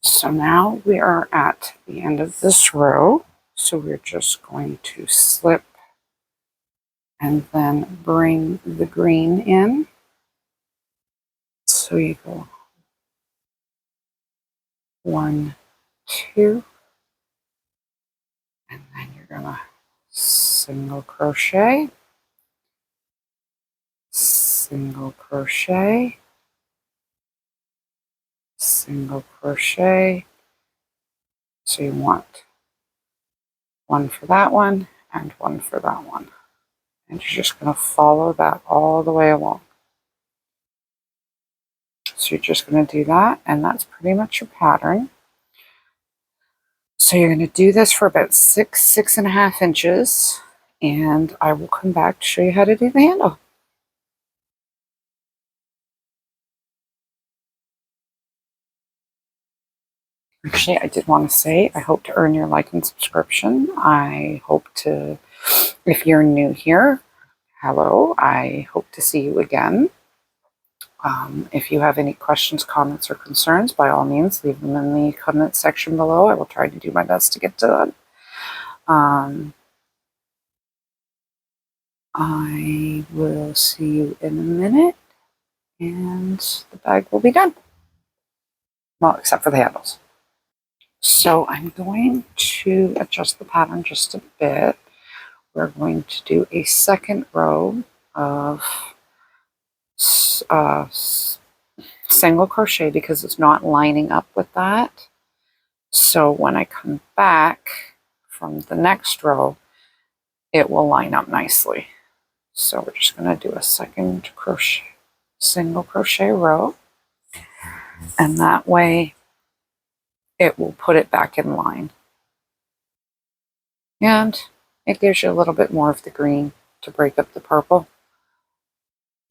So now we are at the end of this row. So we're just going to slip and then bring the green in. So you go 1, 2, and then you're gonna single crochet, single crochet, single crochet. So you want one for that one and one for that one. And you're just going to follow that all the way along. So you're just going to do that, and that's pretty much your pattern. So you're going to do this for about 6.5 inches, and I will come back to show you how to do the handle. Actually, I did want to say, I hope to earn your like and subscription. I hope to, if you're new here, hello, I hope to see you again. If you have any questions, comments, or concerns, by all means, leave them in the comment section below. I will try to do my best to get to them. I will see you in a minute, and the bag will be done. Well, except for the handles. So I'm going to adjust the pattern just a bit. We're going to do a second row of single crochet because it's not lining up with that. So when I come back from the next row, it will line up nicely. So we're just going to do a second crochet, single crochet row, and that way it will put it back in line. And it gives you a little bit more of the green to break up the purple.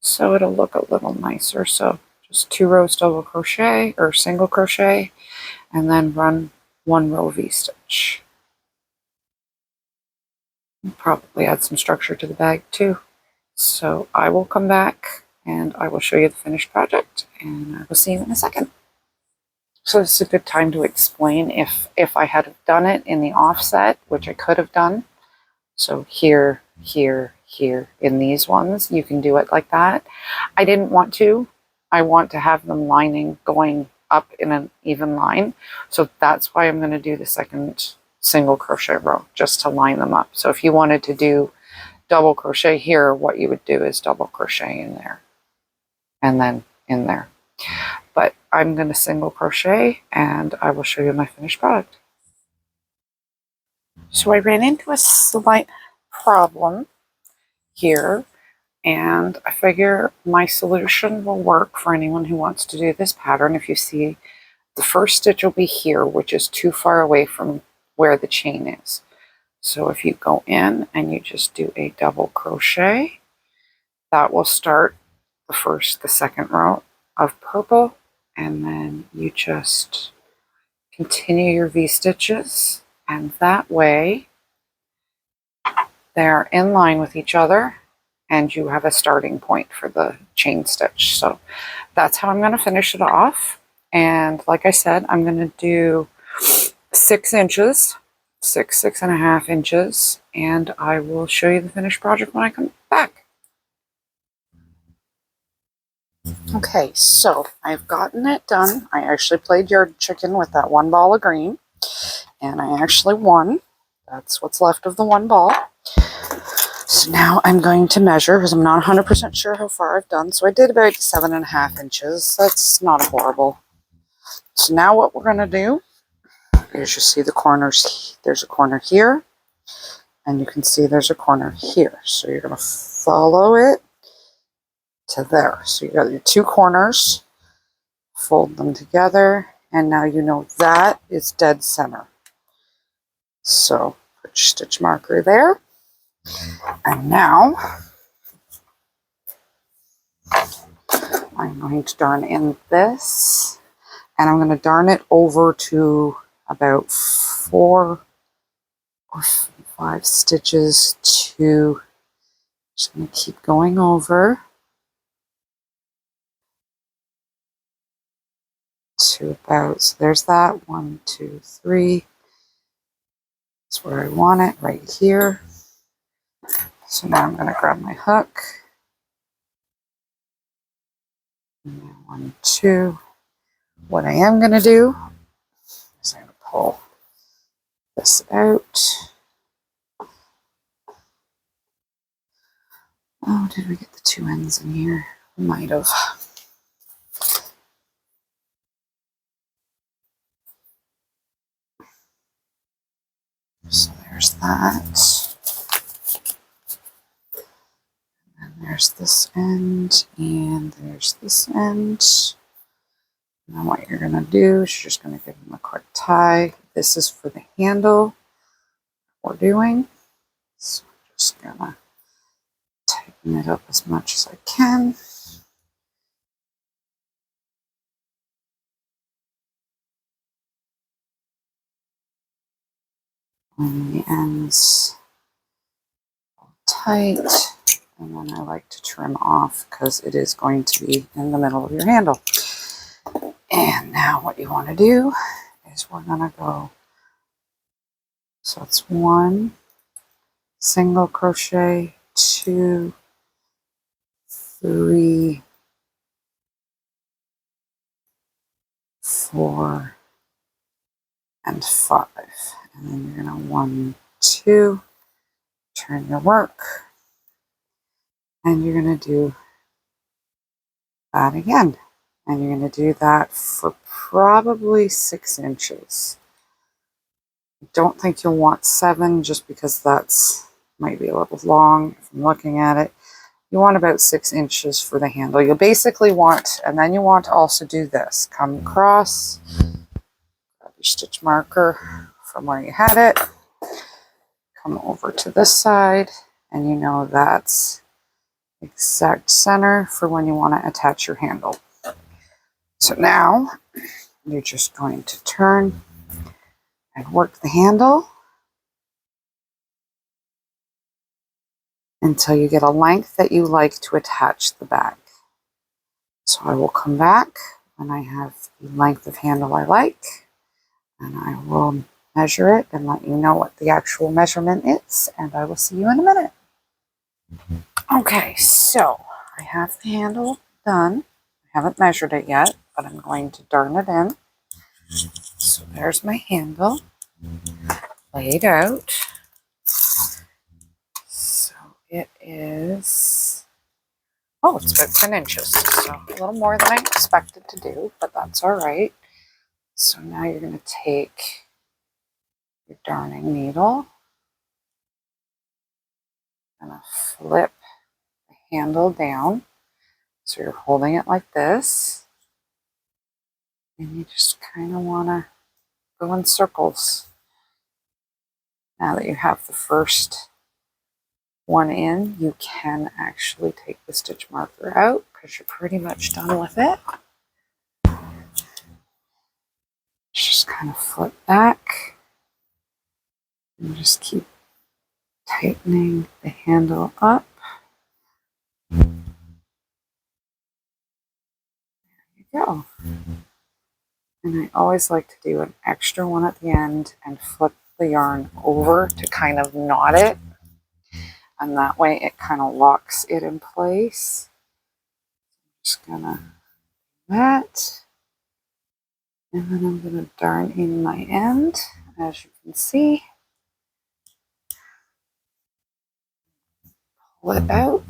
So it'll look a little nicer. So just 2 rows double crochet or single crochet, and then run 1 row V-stitch. Probably add some structure to the bag too. So I will come back and I will show you the finished project, and I will see you in a second. So this is a good time to explain if I had done it in the offset, which I could have done. So here, here, here in these ones, you can do it like that. I didn't want to. I want to have them lining going up in an even line. So that's why I'm going to do the second single crochet row, just to line them up. So if you wanted to do double crochet here, what you would do is double crochet in there and then in there. But I'm going to single crochet, and I will show you my finished product. So I ran into a slight problem here, and I figure my solution will work for anyone who wants to do this pattern. If you see, the first stitch will be here, which is too far away from where the chain is. So if you go in and you just do a double crochet, that will start the second row of purple, and then you just continue your V-stitches, and that way they're in line with each other and you have a starting point for the chain stitch. So that's how I'm going to finish it off. And like I said, I'm going to do 6 inches, 6.5 inches, and I will show you the finished project when I come back. Okay, so I've gotten it done. I actually played yard chicken with that 1 ball of green, and I actually won. That's what's left of the 1 ball. So now I'm going to measure, because I'm not 100% sure how far I've done. So I did about 7.5 inches. That's not horrible. So now what we're going to do is, you see the corners. There's a corner here, and you can see there's a corner here. So you're going to follow it to there. So you got your 2 corners, fold them together, and now you know that is dead center. So put your stitch marker there. And now I'm going to darn in this, and I'm going to darn it over to about 4 or 5 stitches to, just going to keep going over. to about, so there's that, 1, 2, 3. That's where I want it, right here. So now I'm going to grab my hook. And then 1, 2. What I am going to do is I'm going to pull this out. Oh, did we get the 2 ends in here? We might have. So there's that. And there's this end, and there's this end. Now what you're going to do is you're just going to give them a quick tie. This is for the handle we're doing. So I'm just going to tighten it up as much as I can. On the ends tight, and then I like to trim off because it is going to be in the middle of your handle. And now what you want to do is we're going to go, so it's 1 single crochet, 2, 3, 4, and 5. And then you're going to 1, 2, turn your work, and you're going to do that again. And you're going to do that for probably 6 inches. I don't think you'll want 7 just because that's might be a little long if I'm looking at it. You want about 6 inches for the handle. You'll basically want, and then you want to also do this. Come across, grab your stitch marker from where you had it, come over to this side, and you know that's exact center for when you want to attach your handle. So now you're just going to turn and work the handle until you get a length that you like to attach the bag. So I will come back when I have the length of handle I like, and I will measure it and let you know what the actual measurement is, and I will see you in a minute. Okay, so I have the handle done. I haven't measured it yet, but I'm going to darn it in. So there's my handle laid out. So it is, oh, it's about 10 inches, so a little more than I expected to do, but that's all right. So now you're going to take your darning needle and flip the handle down. So you're holding it like this, and you just kind of want to go in circles. Now that you have the first one in, you can actually take the stitch marker out because you're pretty much done with it. Just kind of flip back and just keep tightening the handle up. There you go. And I always like to do an extra one at the end and flip the yarn over to kind of knot it. And that way it kind of locks it in place. Just gonna do that. And then I'm gonna darn in my end, as you can see. Pull it out.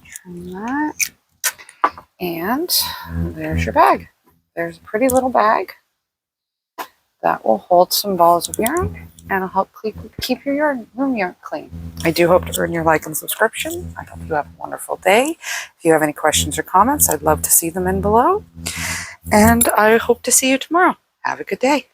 Trim that. And there's your bag. There's a pretty little bag that will hold some balls of yarn and will help keep your room yarn clean. I do hope to earn your like and subscription. I hope you have a wonderful day. If you have any questions or comments, I'd love to see them in below. And I hope to see you tomorrow. Have a good day.